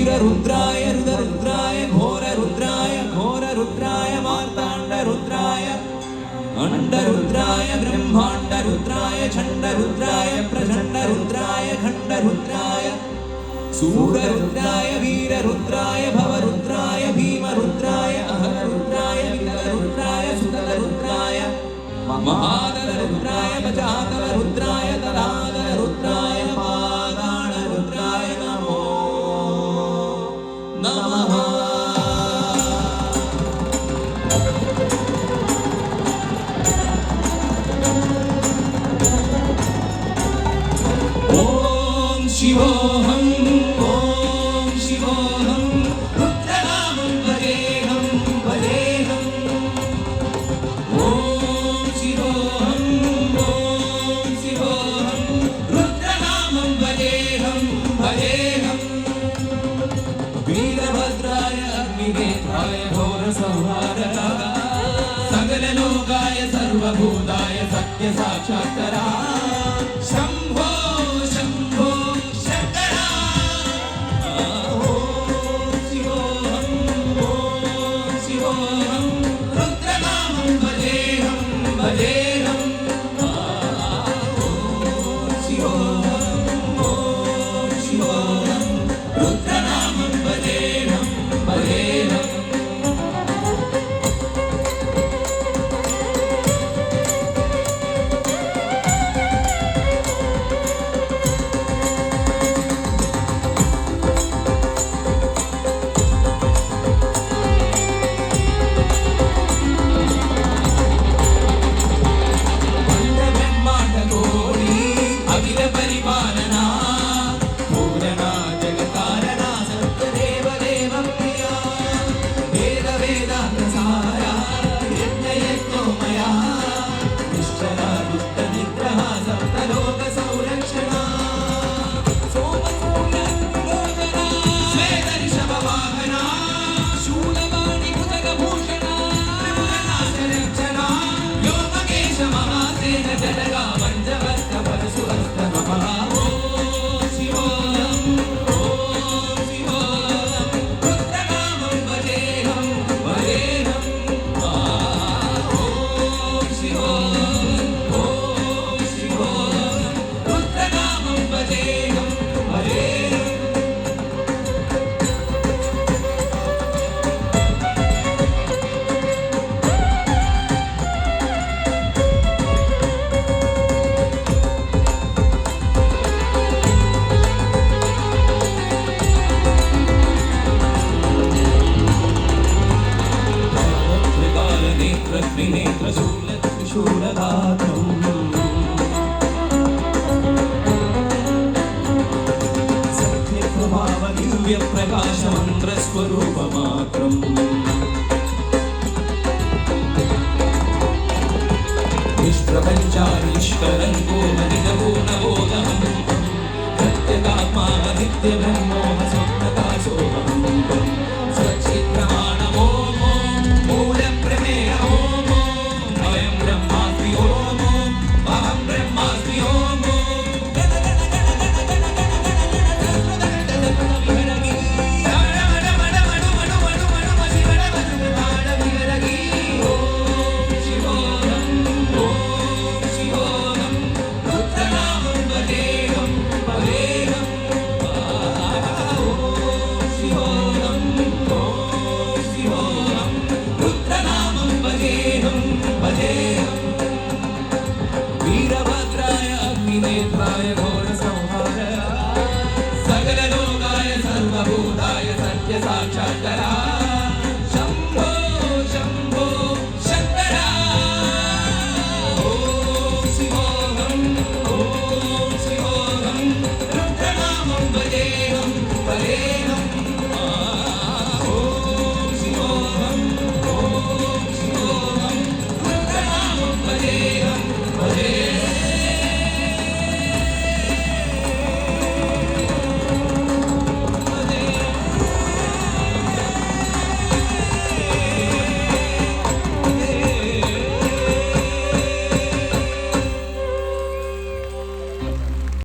वीररुद्राय रुद्ररुद्राय घोररुद्राय मार्ताण्डरुद्राय अंडरुद्राय ब्रह्माण्डरुद्राय चण्डरुद्राय प्रचण्डरुद्राय खण्डरुद्राय सूररुद्राय वीररुद्राय भवरुद्राय भीमरुद्राय अहररुद्राय विकलरुद्राय सुतलरुद्राय महादलरुद्राय पचादलरुद्राय तलादलरुद्राय पादाणरुद्राय नमो नमः। ॐ शिवोऽहं ॐ शिवोऽहं रुद्रनामं भजेऽहं भजेऽहं। ॐ शिवोऽहं रुद्रनामं भजेऽहं भजेऽहं। वीरभद्राय अग्निनेत्राय घोरसंहारकाय सकललोकाय सर्वभूताय सत्यसाक्षात्करा शम्भो शम्भो शङ्करा। ॐ शिवोऽहं रुद्रनामं भजेऽहं भजेऽहं। ॐ शिवोऽहं रुद्रनामं भजेऽहं भजेऽहं। प्रकाशमन्त्रस्वरूपमात्रम् निष्प्रपञ्चारीश्वरं गोमनिजगो नवोदहं प्रत्यगात्मा नित्यब्रह्मो